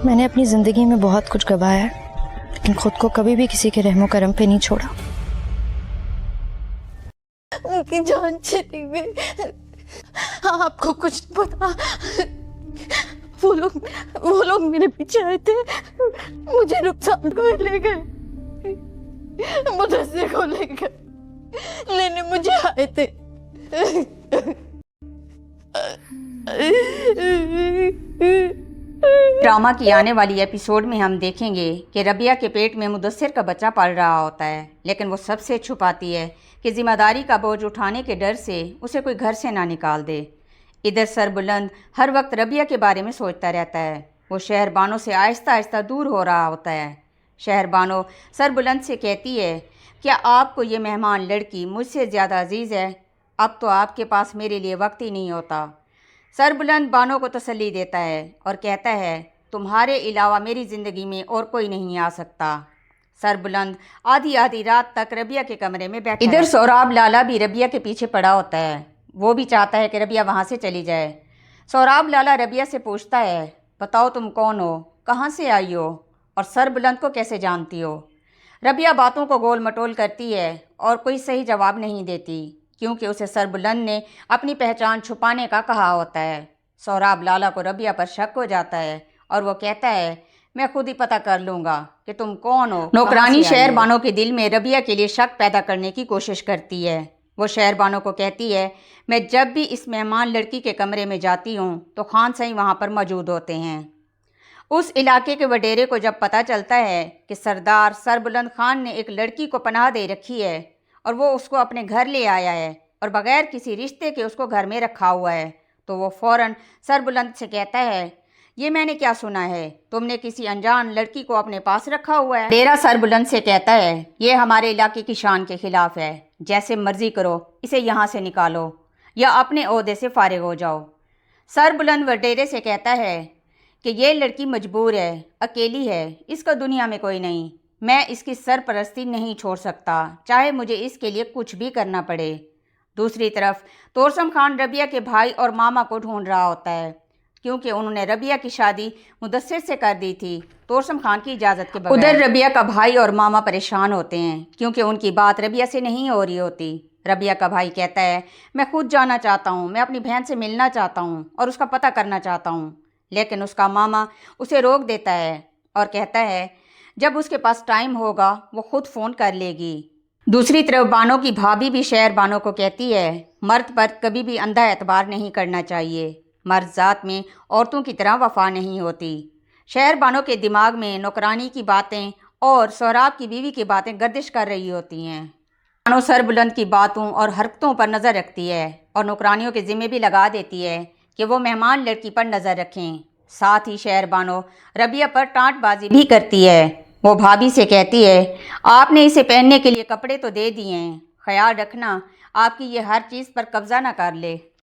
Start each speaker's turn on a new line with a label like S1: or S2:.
S1: میں نے اپنی زندگی میں بہت کچھ گنوایا ہے، لیکن خود کو کبھی بھی کسی کے رحم و کرم پہ نہیں چھوڑا۔
S2: ان کی جان چلی گئی، آپ کو کچھ پتا؟ وہ لوگ میرے پیچھے آئے تھے، مجھے رخسار کو لے گئے، مدثر کو لے گئے، لینے مجھے آئے تھے۔
S3: ڈرامہ کی آنے والی ایپیسوڈ میں ہم دیکھیں گے کہ ربیہ کے پیٹ میں مدثر کا بچہ پل رہا ہوتا ہے، لیکن وہ سب سے چھپاتی ہے کہ ذمہ داری کا بوجھ اٹھانے کے ڈر سے اسے کوئی گھر سے نہ نکال دے۔ ادھر سربلند ہر وقت ربیہ کے بارے میں سوچتا رہتا ہے۔ وہ شہر بانو سے آہستہ آہستہ دور ہو رہا ہوتا ہے۔ شہر بانو سربلند سے کہتی ہے، کیا آپ کو یہ مہمان لڑکی مجھ سے زیادہ عزیز ہے؟ اب تو آپ کے پاس میرے لیے وقت ہی نہیں ہوتا۔ سربلند بانو کو تسلی دیتا ہے اور کہتا ہے، تمہارے علاوہ میری زندگی میں اور کوئی نہیں آ سکتا۔ سربلند آدھی رات تک ربیہ کے کمرے میں بیٹھا ادھر سوراب لالا بھی ربیہ کے پیچھے پڑا ہوتا ہے۔ وہ بھی چاہتا ہے کہ ربیہ وہاں سے چلی جائے۔ سوراب لالا ربیہ سے پوچھتا ہے، بتاؤ تم کون ہو، کہاں سے آئی ہو اور سربلند کو کیسے جانتی ہو؟ ربیہ باتوں کو گول مٹول کرتی ہے اور کوئی صحیح جواب نہیں دیتی، کیونکہ اسے سربلند نے اپنی پہچان چھپانے کا کہا ہوتا ہے۔ سوراب لالا کو ربیہ پر شک ہو جاتا ہے اور وہ کہتا ہے، میں خود ہی پتہ کر لوں گا کہ تم کون ہو۔ نوکرانی شہر بانو کے دل میں ربیہ کے لیے شک پیدا کرنے کی کوشش کرتی ہے۔ وہ شہر بانو کو کہتی ہے، میں جب بھی اس مہمان لڑکی کے کمرے میں جاتی ہوں تو خان سائیں وہاں پر موجود ہوتے ہیں۔ اس علاقے کے وڈیرے کو جب پتہ چلتا ہے کہ سردار سربلند خان نے ایک لڑکی کو پناہ دے رکھی ہے اور وہ اس کو اپنے گھر لے آیا ہے اور بغیر کسی رشتے کے اس کو گھر میں رکھا ہوا ہے، تو وہ فوراً سربلند سے کہتا ہے، یہ میں نے کیا سنا ہے، تم نے کسی انجان لڑکی کو اپنے پاس رکھا ہوا ہے؟ ڈیرا سربلند سے کہتا ہے، یہ ہمارے علاقے کی شان کے خلاف ہے، جیسے مرضی کرو، اسے یہاں سے نکالو یا اپنے عہدے سے فارغ ہو جاؤ۔ سربلند وڈیرے سے کہتا ہے کہ یہ لڑکی مجبور ہے، اکیلی ہے، اس کا دنیا میں کوئی نہیں، میں اس کی سرپرستی نہیں چھوڑ سکتا، چاہے مجھے اس کے لیے کچھ بھی کرنا پڑے۔ دوسری طرف توسم خان ربیہ کے بھائی اور ماما کو ڈھونڈ رہا ہوتا ہے، کیونکہ انہوں نے ربیہ کی شادی مدثر سے کر دی تھی توسم خان کی اجازت کے بغیر۔ ادھر ربیہ کا بھائی اور ماما پریشان ہوتے ہیں کیونکہ ان کی بات ربیہ سے نہیں ہو رہی ہوتی۔ ربیہ کا بھائی کہتا ہے، میں خود جانا چاہتا ہوں، میں اپنی بہن سے ملنا چاہتا ہوں اور اس کا پتہ کرنا چاہتا ہوں، لیکن اس کا ماما اسے روک دیتا ہے اور کہتا ہے، جب اس کے پاس ٹائم ہوگا وہ خود فون کر لے گی۔ دوسری طرف بانو کی بھابھی بھی شہر بانو کو کہتی ہے، مرد پر کبھی بھی اندھا اعتبار نہیں کرنا چاہیے، مرد ذات میں عورتوں کی طرح وفا نہیں ہوتی۔ شہر بانو کے دماغ میں نوکرانی کی باتیں اور سوراب کی بیوی کی باتیں گردش کر رہی ہوتی ہیں۔ بانو سربلند کی باتوں اور حرکتوں پر نظر رکھتی ہے اور نوکرانیوں کے ذمہ بھی لگا دیتی ہے کہ وہ مہمان لڑکی پر نظر رکھیں۔ ساتھ ہی شہر بانو ربیہ پر ٹانٹ بازی بھی کرتی ہے۔ وہ بھابھی سے کہتی ہے، آپ نے اسے پہننے کے لیے کپڑے تو دے دیے ہیں، خیال رکھنا آپ کی یہ ہر چیز پر قبضہ نہ کر لے۔